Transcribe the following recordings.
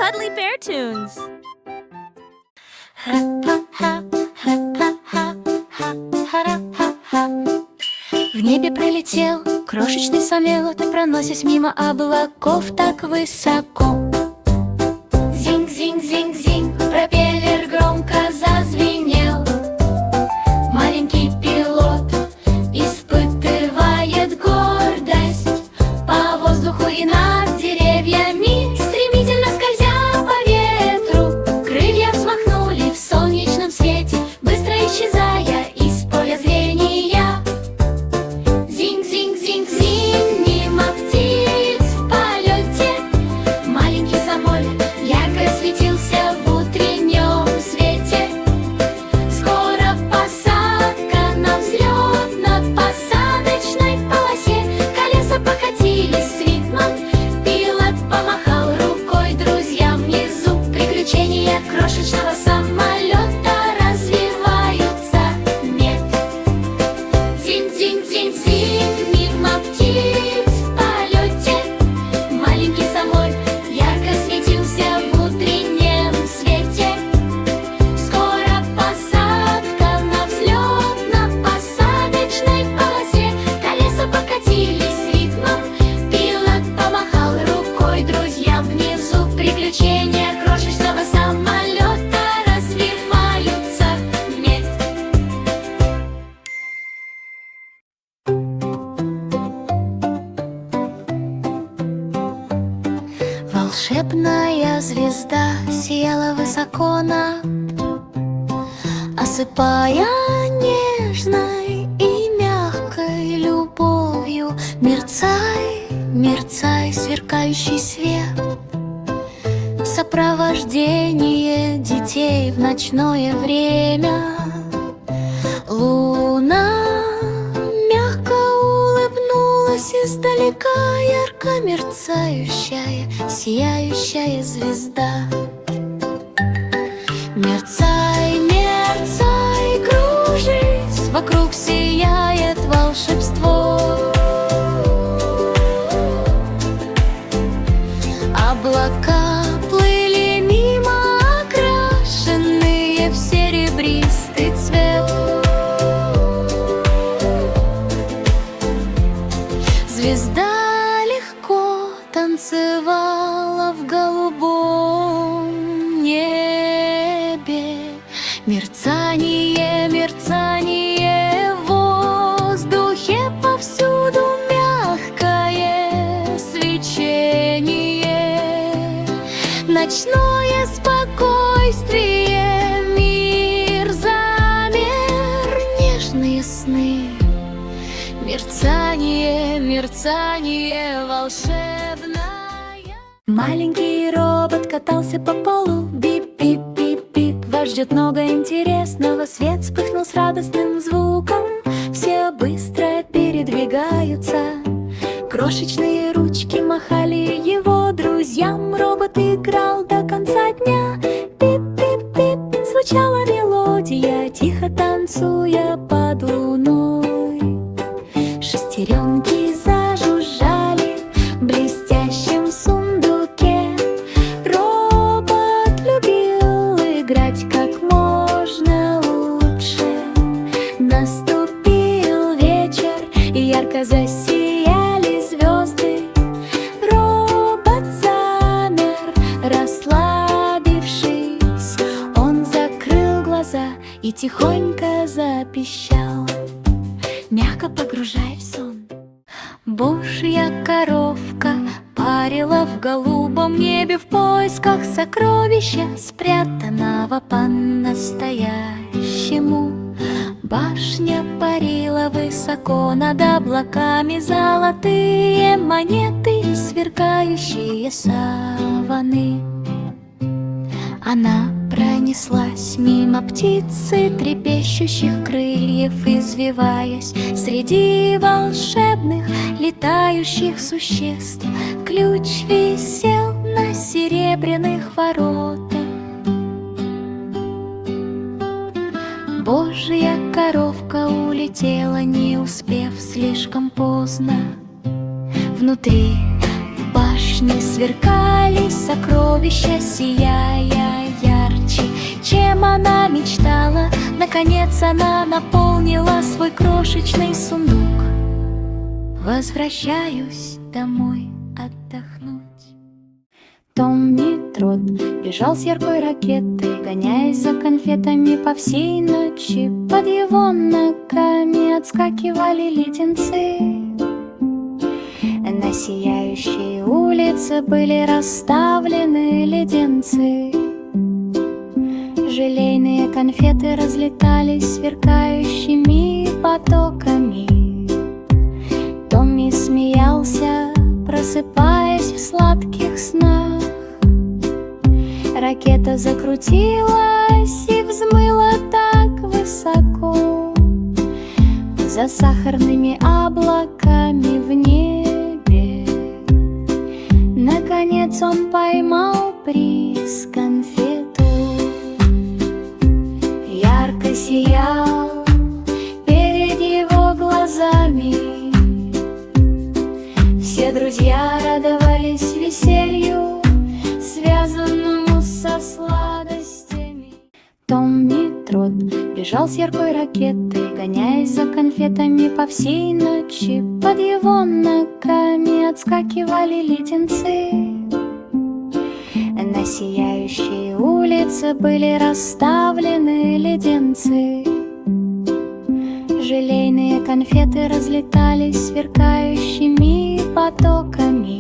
cuddly bear tunes. В небе пролетел крошечный самолет, проносясь мимо облаков так высоко. Зинг-зинг-зинг-зинг, пропеллер громко зазвенел. Маленький пилот испытывает гордость по воздуху и над деревьями, стремительно скользя по ветру. Крылья взмахнули в солнечном свете, быстро исчезая из поля зрения. Зинг-зинг-зинг-зинг, мимо птиц в полете. Маленький самолет ярко светился в утреннем свете. Скоро посадка на взлетно-посадочной полосе. Колеса покатились с ритмом, пилот помахал рукой друзьям внизу. Приключения крошечного самолета развиваются в мед. Зинг-зинг-зинг-зинг, мимо птиц в полете. Маленький самолет ярко светился в утреннем свете. Скоро посадка на взлетно-посадочной полосе. Колеса покатились с ритмом, пилот помахал рукой друзьям внизу. Приключения крошечного самолета развиваются в мед. Волшебная звезда сияла высоко над, осыпая нежной и мягкой любовью. Мерцай, мерцай, сверкающий свет, в сопровождении детей в ночное время. Луна мягко улыбнулась издалека, ярко мерцающая, сияющая звезда. Мерцай, мерцай, кружись, вокруг сияет волшебство. Облака плыли мимо, окрашенные в серебристый цвет. Звезда легко танцевала в голубом небе. Мерцание, мерцание в воздухе, повсюду мягкое свечение. Ночное спокойствие, мир замер, нежные сны. Мерцание, мерцание волшебное. Маленький робот катался по полу. Бип-бип-бип-бип, вас ждет много интересного. Свет вспыхнул с радостным звуком. Все быстро передвигаются. Крошечные ручки махали его друзьям. Робот играл до конца дня. Бип-бип-бип, звучала мелодия, тихо танцуя под луной. Шестеренки зажужжали в блестящем сундуке. Робот любил играть как можно лучше. Наступил вечер, и ярко засияли звезды. Робот замер, расслабившись. Он закрыл глаза и тихонько запищал, мягко погружая в сон. Божья коровка парила в голубом небе в поисках сокровища, спрятанного по-настоящему. Башня парила высоко над облаками, золотые монеты, сверкающие саваны. Она пронеслась мимо птицы, трепещущих крыльев, извиваясь среди волшебных летающих существ. Ключ висел на серебряных воротах. Божья коровка улетела, не успев слишком поздно. Внутри башни сверкали сокровища. сокровища, сияя ярче, чем она мечтала. Наконец она наполнила свой крошечный сундук. Возвращаюсь домой отдохнуть. Томми Трот бежал с яркой ракетой, гоняясь за конфетами по всей ночи. Под его ногами отскакивали леденцы. На сияющей улице были расставлены леденцы. Желейные конфеты разлетались сверкающими потоками. Томми смеялся, просыпаясь в сладких снах. Ракета закрутилась и взмыла так высоко, за сахарными облаками в небе. Наконец он поймал приз — конфету. Ярко сиял перед его глазами. Все друзья радовались веселью, связанному со сладостями. Томми Трот бежал с яркой ракетой, гоняясь за конфетами по всей ночи. Под его ногами отскакивали леденцы. На сияющей улице были расставлены леденцы. Желейные конфеты разлетались сверкающими потоками.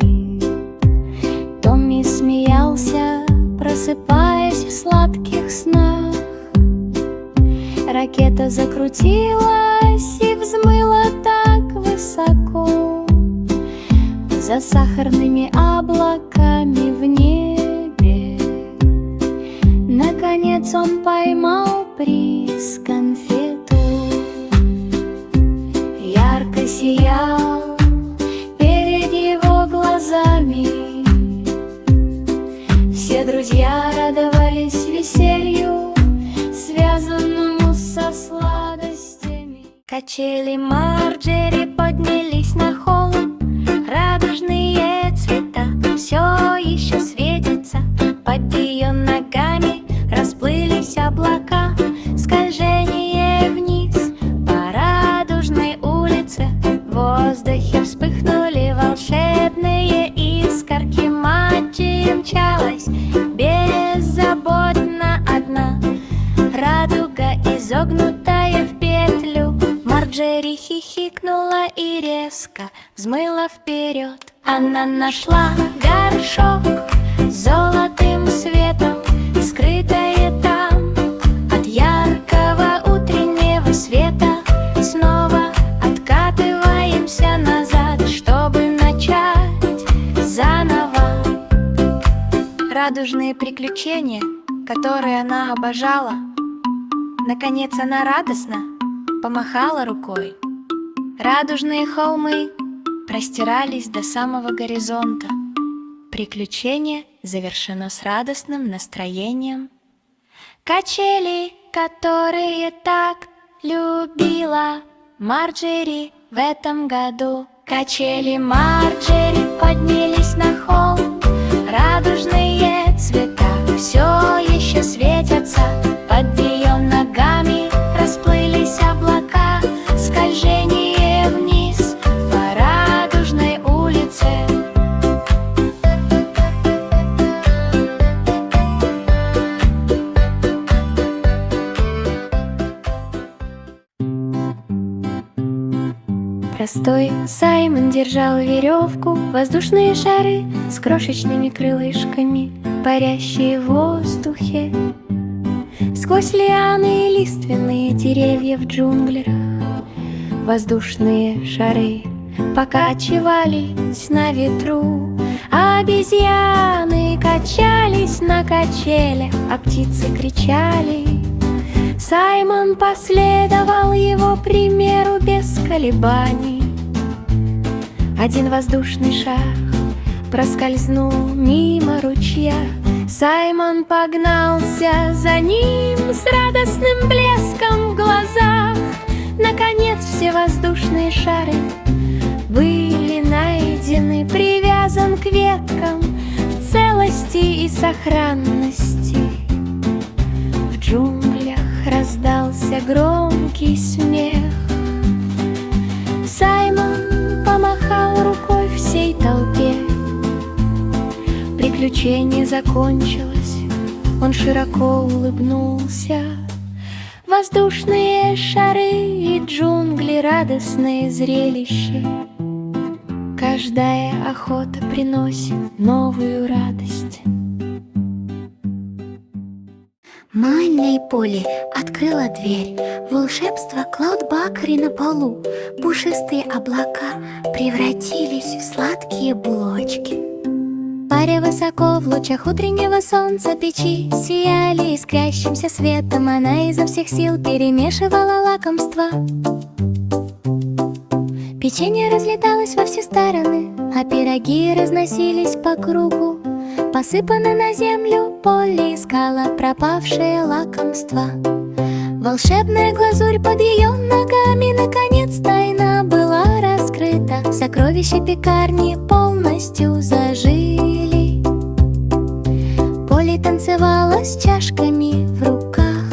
Томми смеялся, просыпаясь в сладких снах. Ракета закрутилась и взмыла так высоко, за сахарными облаками в небе. Наконец он поймал приз — конфету. Ярко сиял перед его глазами. Все друзья радовались веселью, связанному со сладостями. Качели Марджери поднялись на холм. Радужные цвета все еще светятся. Под ее ногами расплылись облака. Скольжение вниз по радужной улице. В воздухе вспыхнули волшебные искорки. Марджери мчалась беззаботно одна, радуга изогнутая в петлю. Марджери хихикнула и резко взмыла вперед. Она нашла горшок с золотым светом, скрытое там от яркого утреннего света. Снова откатываемся назад, чтобы начать заново. Радужные приключения, которые она обожала. Наконец она радостно помахала рукой. Радужные холмы простирались до самого горизонта. Приключение завершено с радостным настроением. Качели, которые так любила Марджери в этом году. Качели Марджери поднялись на холм. Радужные цвета все еще светятся. Под ее ногами расплылись облака. Скольжение вниз по радужной улице. Простой Саймон держал веревку, воздушные шары с крошечными крылышками, парящие в воздухе. Сквозь лианы и лиственные деревья в джунглях воздушные шары покачивались на ветру. Обезьяны качались на качелях, а птицы кричали. Саймон последовал его примеру без колебаний. Один воздушный шар проскользнул мимо ручья. Саймон погнался за ним с радостным блеском в глазах. Наконец все воздушные шары были найдены. Привязан к веткам в целости и сохранности. В джунглях раздался громкий смех. Саймон помахал рукой всей толпе. Приключение закончилось, он широко улыбнулся. Воздушные шары и джунгли — радостное зрелище. Каждая охота приносит новую радость. Майли Полли открыла дверь. Волшебство Клаудбакери на полу. Пушистые облака превратились в сладкие булочки. Паря высоко в лучах утреннего солнца печи сияли искрящимся светом. Она изо всех сил перемешивала лакомства. Печенье разлеталось во все стороны, а пироги разносились по кругу. Посыпано на землю, Полли искала пропавшее лакомство. Волшебная глазурь под ее ногами наконец тайна была раскрыта. Сокровища пекарни полностью зажили. Полли танцевала с чашками в руках.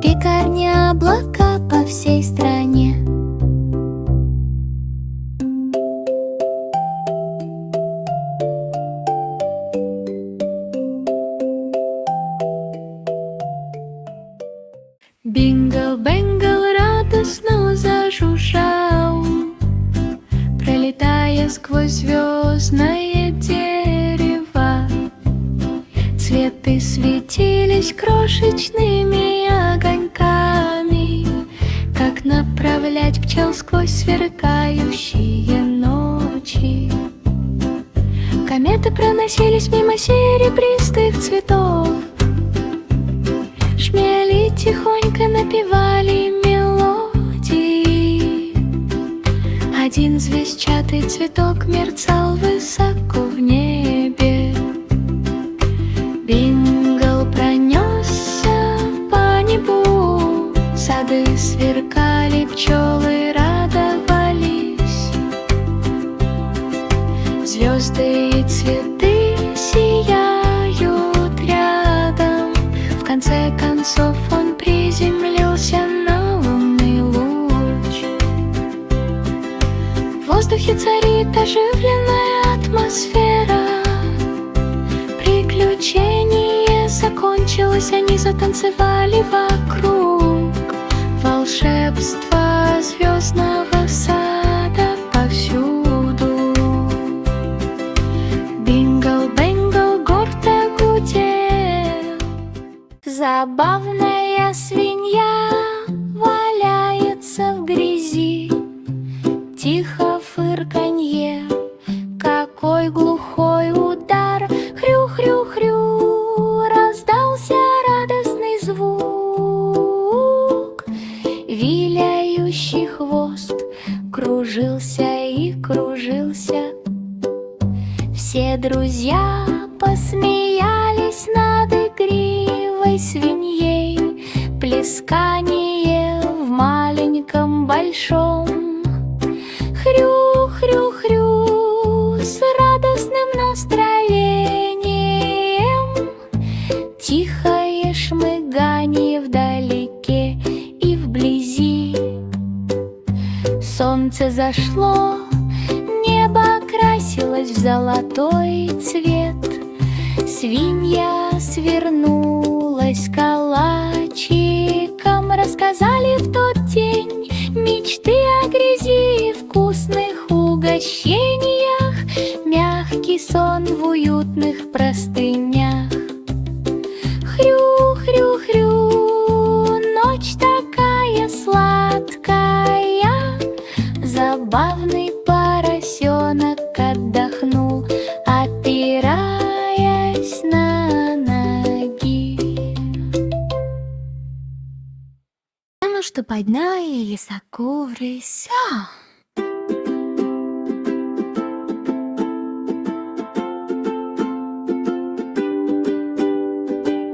Пекарня — облака по всей стране. Бингл-бэнгл радостно зажужжал, пролетая сквозь звездное дерево. Цветы светились крошечными огоньками. Как направлять пчел сквозь сверкающие ночи? Кометы проносились мимо серебристых цветов. Шмели тихонько напевали мелодии. Один звездчатый цветок мерцал высоко в небе. Бингл пронесся по небу. Сады сверкали, пчелы радовались. Звезды и цветы сияют рядом. В конце концов он приземлился на лунный луч. В воздухе царит оживленная атмосфера. Приключение закончилось, они затанцевали вокруг. Волшебство звездного сада повсюду. Бингл-бэнгл гордо гудел. Забавная свинья валяется в грязи. Тихо фырканье, какой глухой удар. Хрю-хрю-хрю, раздался радостный звук. Виляющий хвост кружился и кружился. Все друзья посмеялись над игривой свиньей. Плескание в маленьком большом. Хрю-хрю-хрю, с радостным настроением. Тихое шмыганье вдалеке и вблизи. Солнце зашло, небо окрасилось в золотой цвет. Свинья свернулась калачиком. Рассказали в тот день мечты о грязи и вкусных угощениях. Мягкий сон в уютных простынях. Хрю-хрю-хрю, ночь такая сладкая. Забавный поросенок отдохнул, опираясь на ноги. Потому что подняли высоко врысь.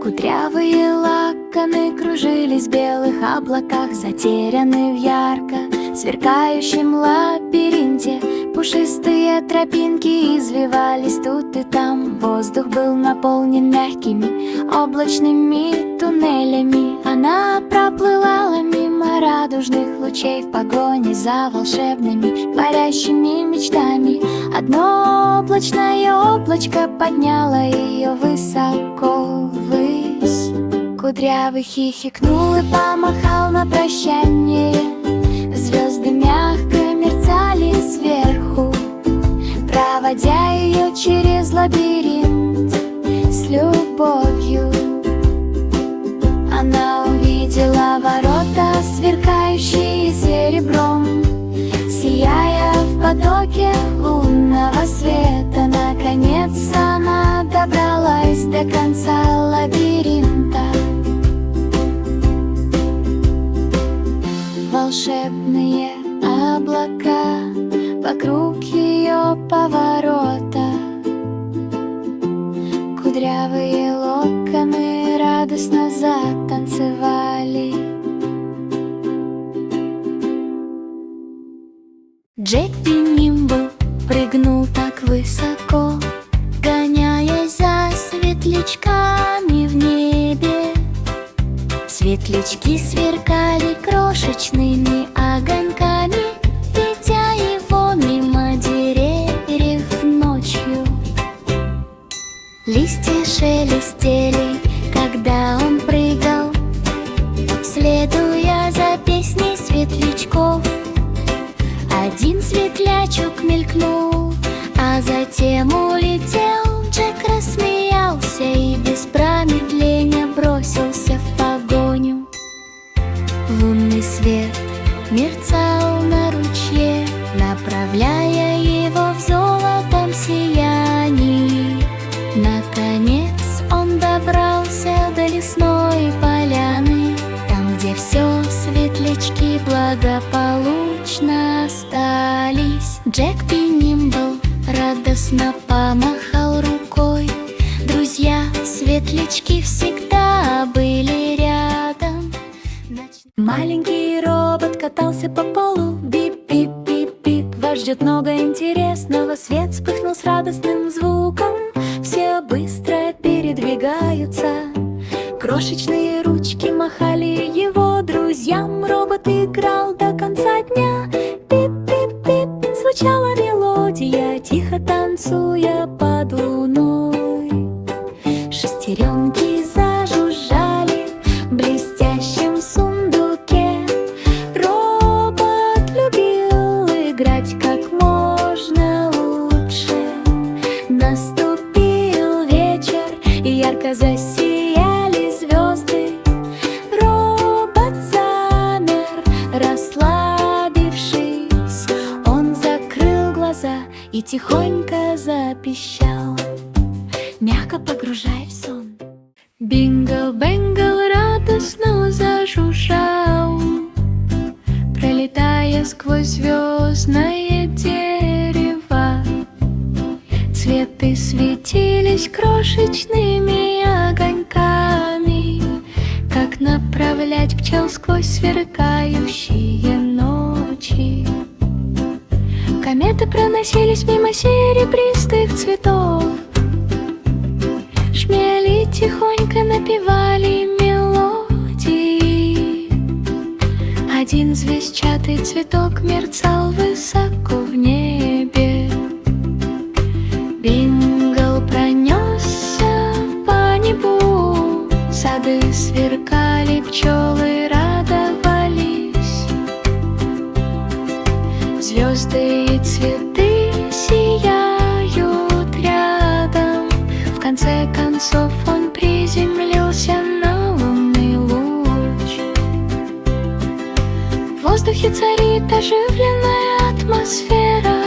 Кудрявые локоны кружились в белых облаках, затерянные в ярко сверкающем лабиринте. Пушистые тропинки извивались тут и там. Воздух был наполнен мягкими облачными туннелями. Она проплывала мимо радужных лучей в погоне за волшебными парящими мечтами. Одно облачное облачко подняло ее высоко ввысь. Кудрявый хихикнул и помахал на прощание. Звезды мягко мерцали сверху, проводя ее через лабиринт с любовью. Она увидела ворота, сверкающие серебром, сияя в потоке лунного света. Наконец она добралась до конца лабиринта. Волшебные облака вокруг ее поворота, кудрявые локоны радостно затанцевали. Джек Нимбл прыгнул так высоко, гоняясь за светлячками в небе. Светлячки сверкали крошечными огоньками, ведя его мимо деревьев ночью. Листья шелестели, когда он прыгал, следуя за песней светлячков. Один светлячок мелькнул, а затем улетел. Джек рассмеялся и без промедления бросился в погоню. Лунный свет мерцал на ручье, направляя его в золотом сиянии. Наконец он добрался до лесной поляны, там, где все светлячки благополучно остались. Джек Нимбл радостно помахал рукой. Друзья светлячки всегда были рядом. Маленький робот катался по полу. Бип-бип-бип-бип, вас ждет много интересного. Свет вспыхнул с радостным звуком. Все быстро передвигаются. Крошечные ручки махали его друзьям. Робот играл до конца дня. Бип-бип-бип, звучала мелодия, тихо танцуя под луной. Шестеренки зажужжали в блестящем сундуке. Робот любил играть как можно лучше. Наступил вечер, и ярко засияли звезды. Робот замер, расслабившись. Он закрыл глаза и тихонько запищал, мягко погружая в сон. Бингл-бэнгл радостно зажужжал, пролетая сквозь звездное дерево. Цветы светились крошечными огоньками, как направлять пчел сквозь сверкающие ночи. Кометы проносились мимо серебристых цветов. Шмели тихонько напевали мелодии. Один звездчатый цветок мерцал высоко в небе. Бингл пронесся по небу. Сады сверкали, пчелы радовались. Звезды и цветы сияют рядом. В конце концов он приземлился на лунный луч. В воздухе царит оживленная атмосфера.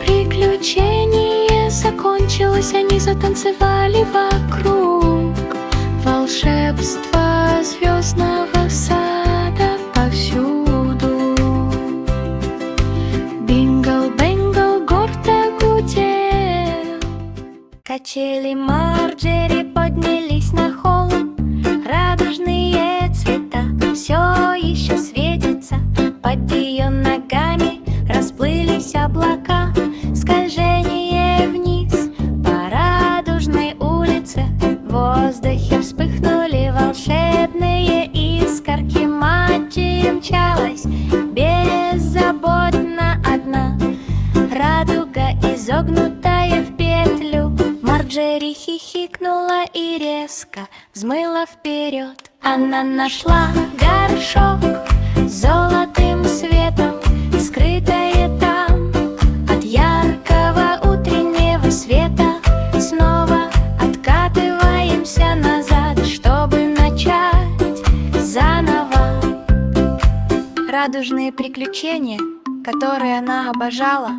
Приключение закончилось, они затанцевали вокруг. Волшебство звездного сада повсюду. Бингл-бэнгл гордо гудел. Качели Марджери поднялись на холм. Радужные цвета все еще светятся под изогнутая в петлю. Марджери хихикнула и резко взмыла вперед. Она нашла горшок с золотым светом, скрытое там от яркого утреннего света. Снова откатываемся назад, чтобы начать заново. Радужные приключения, которые она обожала.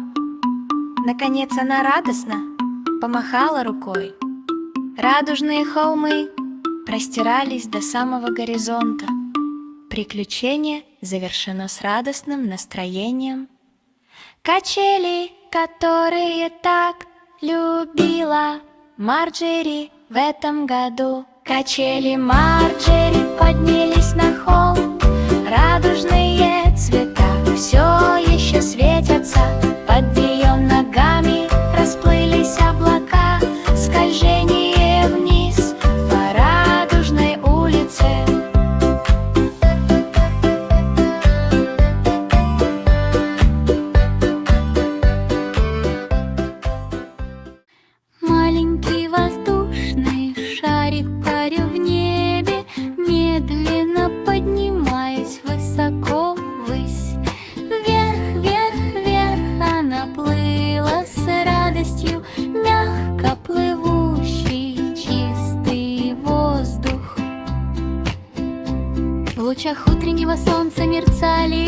Наконец она радостно помахала рукой. Радужные холмы простирались до самого горизонта. Приключение завершено с радостным настроением. Качели, которые так любила Марджери в этом году. Качели Марджери поднялись на холм. Радужные цвета все еще светятся. Под ее ногами расплылись облака. Скольжение вниз по радужной улице. Маленький воздушный шарик парил в небе, медленно поднимаясь высоко ввысь. Вверх, вверх, вверх она плыла с радостью, мягко плывущий чистый воздух. В лучах утреннего солнца мерцали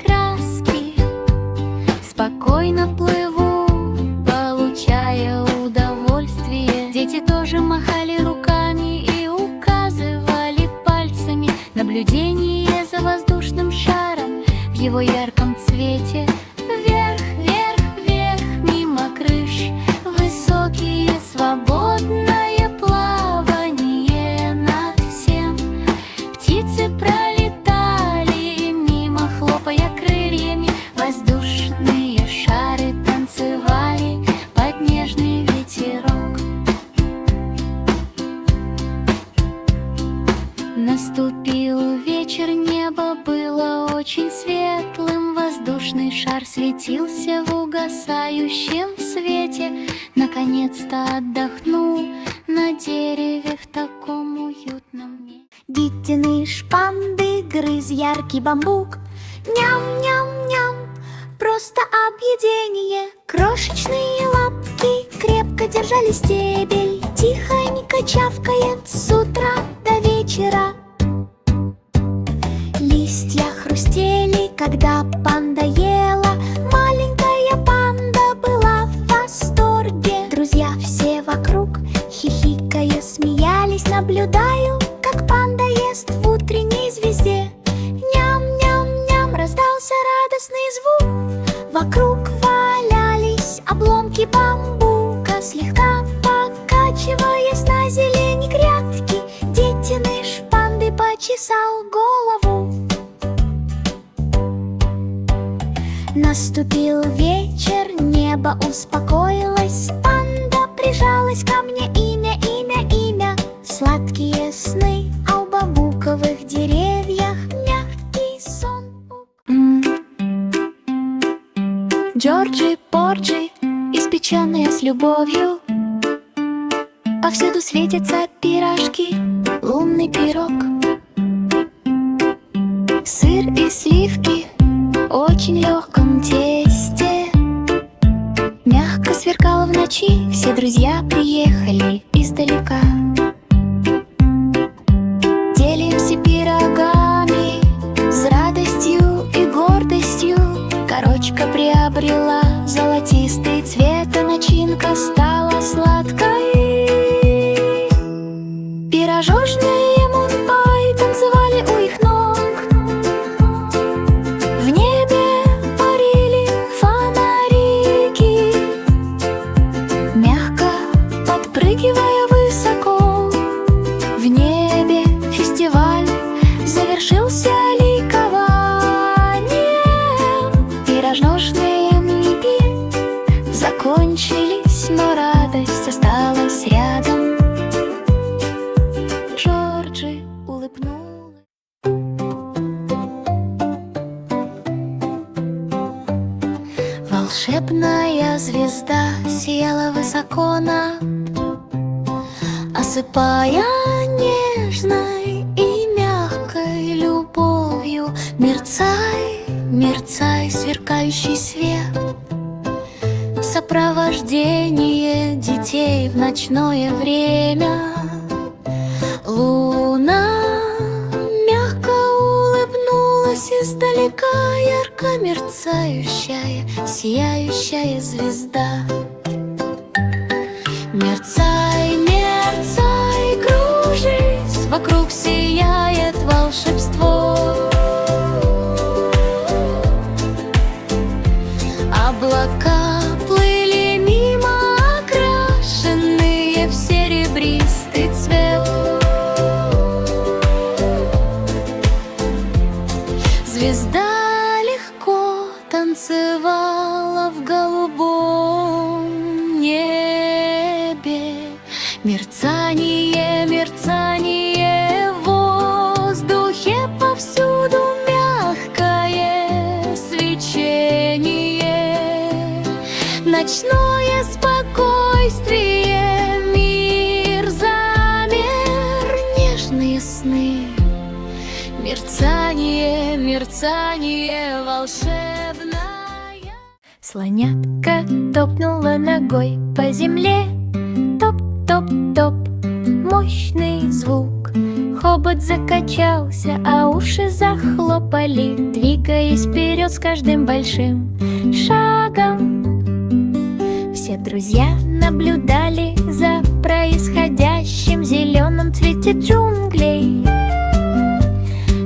краски. Спокойно плыву, получая удовольствие. Дети тоже махали руками и указывали пальцами. Наблюдение за воздушным шаром в его ярком цвете. Вверх, вверх, вверх, мимо крыш. Высокие, свободное плавание над всем. Птицы пролетали мимо, хлопая крыльями. Воздушные шары танцевали под нежный ветерок. Наступил вечер, небо было очень светлым. Воздушный шар светился в угасающем свете. Наконец-то отдохнул на дереве в таком уютном месте. Диттиныш панды грыз яркий бамбук. Ням-ням-ням, просто объедение. Крошечные лапки крепко держали стебель. Тихонько чавкает с утра до вечера. Листья хрустели, когда панда ела. Маленькая панда была в восторге. Друзья все вокруг, хихикая, смеялись. Наблюдаю, как панда ест в утренней звезде. Ням-ням-ням, раздался радостный звук. Вокруг валялись обломки бамбука, слегка покачиваясь на зелени грядки. Детиныш панды почесал голову. Наступил вечер, небо успокоилось. Панда прижалась ко мне. Имя, имя, имя. Сладкие сны, а у бамбуковых деревьях мягкий сон. Джорджи, Порджи, испеченные с любовью. Повсюду светятся пирожки, лунный пирог. Сыр и сливки в очень легком тесте. Мягко сверкало в ночи, все друзья приехали издалека. Делимся пирогами с радостью и гордостью. Корочка приобрела золотистый цвет, а начинка стала сладкой. Пирожожные мунпай танцевали у их ног. В небе парили фонарики, мягко подпрыгивая высоко. В небе фестиваль завершился ликованием. Пирожножные миги закончились, но радость осталась рядом. Джорджи улыбнулась. Волшебная Маленькая звезда сияла высоко над, осыпая нежной и мягкой любовью. Мерцай, мерцай, сверкающий свет, в сопровождении детей в ночное время. Луна мягко улыбнулась издалека, ярко мерцающая, сияющая звезда. Мерцай, мерцай, кружись, вокруг сияет волшебство. Облака плыли мимо, окрашенные в серебристый цвет. Звезда легко танцевала в голубом небе. Мерцание, мерцание в воздухе, повсюду мягкое свечение. Ночное спокойствие, мир замер, нежные сны. Мерцание, мерцание волшебное. Слонятка топнула ногой по земле. Топ-топ-топ, мощный звук. Хобот закачался, а уши захлопали, двигаясь вперед с каждым большим шагом. Все друзья наблюдали за происходящим в зеленом цвете джунглей.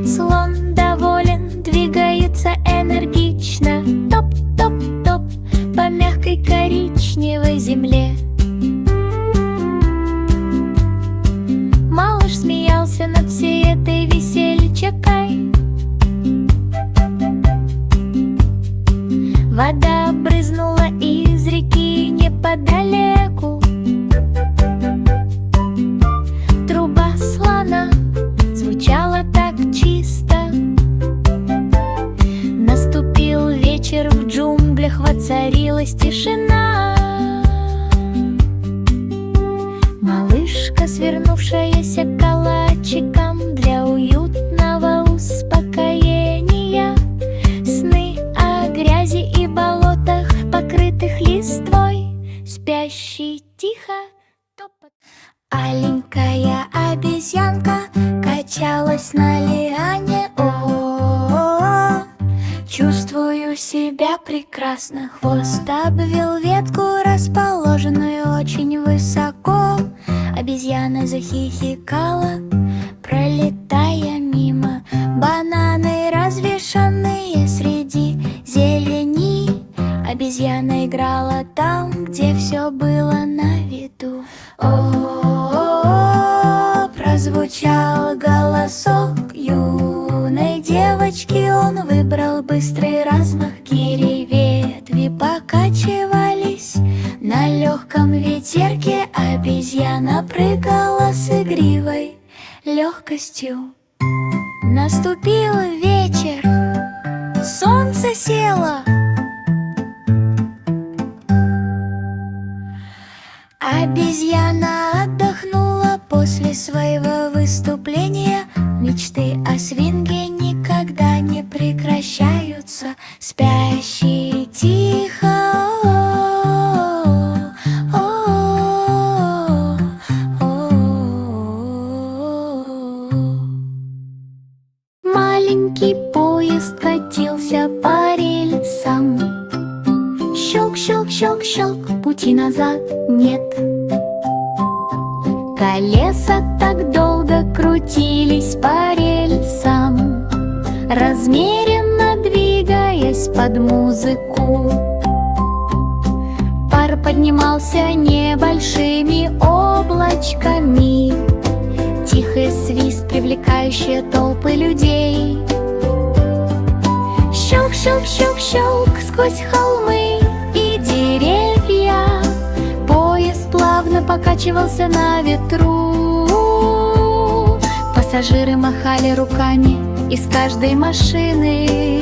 Слон доволен, двигается энергично. Топ-топ-топ по мягкой коричневой земле. Малыш смеялся над всей этой весельчакой. Вода брызнула из реки неподалеку. Труба слона звучала так чисто. Наступил вечер, в джунглях воцарилась тишина. Малышка, свернувшаяся калачиком для уютного успокоения. Сны о грязи и болотах, покрытых листвой. Спящий тихо топот. Аленькая обезьянка качалась на лиане. О-о-о, чувствую себя прекрасно. Хвост обвил ветку, расположенную очень высоко. Обезьяна захихикала, пролетая мимо. Бананы, развешанные среди зелени. Обезьяна играла там, где все было на виду. О-о-о, прозвучал голосок юной девочки. Он выбрал быстрый размах гири. Ветви покачивались на легком ветерке. Обезьяна прыгала с игривой легкостью. Наступил вечер, солнце село. Обезьяна отдохнула после своего выступления. Мечты о свинге никогда не прекращаются. Спящий тихо. Маленький поезд катился по рельсам. Щелк, щелк, щелк, щелк, пути назад нет. Колеса так долго крутились по рельсам, размеренно двигаясь под музыку. Пар поднимался небольшими облачками. Тихий свист, привлекающий толпы людей. Щелк, щелк, щелк, щелк сквозь холмы и деревья. Поезд плавно покачивался на ветру. Пассажиры махали руками из каждой машины.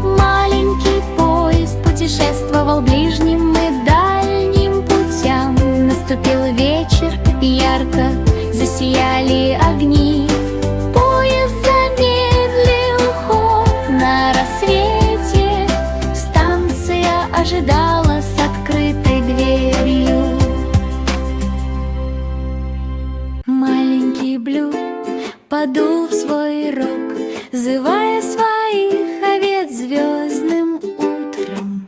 Маленький поезд путешествовал ближним и дальним путям. Наступил вечер, и ярко засияли огни. Поезд замедлил ход на рассвете. Станция ожидала с открытой дверью. Маленький Блю подул в свой рог, зывая своих овец звездным утром.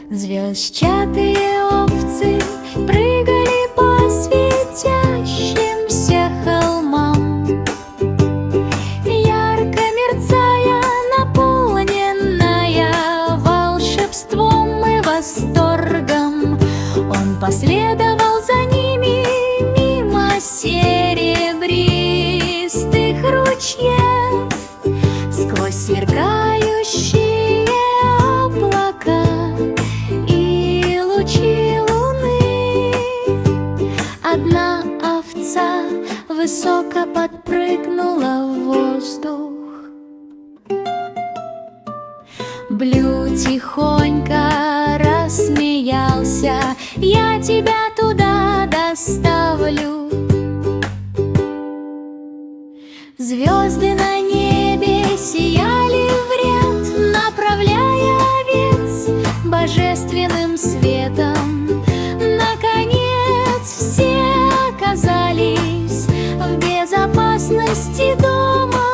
Звездчатые овцы прыгали по светящимся холмам. Ярко мерцая, наполненная волшебством и восторгом, он последовал за ними мимо серебристых ручьев, сквозь сверкающие облака и лучи луны. Одна овца высоко подпрыгнула в воздух. Блю тихонько рассмеялся: «Я тебя туда доставлю». Звезды на небе сияли в ряд, направляя овец божественным светом. Наконец все оказались в безопасности дома,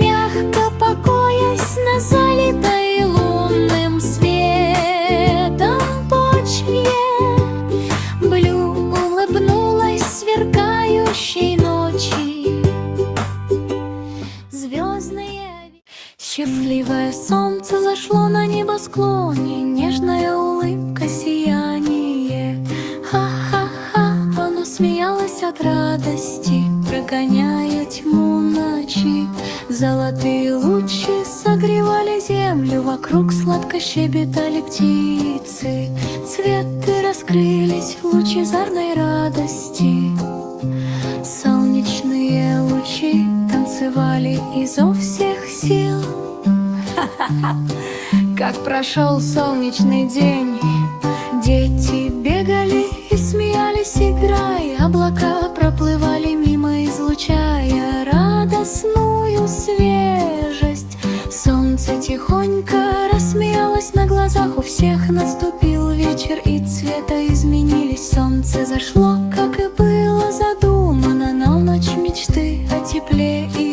мягко покоясь на залитой лунным светом почве. Блю улыбнулась сверкающей ночи. Счастливое солнце зашло на небосклоне, нежная улыбка, сияние. Ха-ха-ха, оно смеялось от радости, прогоняя тьму ночи. Золотые лучи согревали землю, вокруг сладко щебетали птицы. Цветы раскрылись в лучезарной радости. Солнечные лучи танцевали изо всех сил. Как прошел солнечный день, дети бегали и смеялись, играя. Облака проплывали мимо, излучая радостную свежесть. Солнце тихонько рассмеялось на глазах у всех. Наступил вечер, и цвета изменились. Солнце зашло, как и было задумано, но ночь мечты о тепле и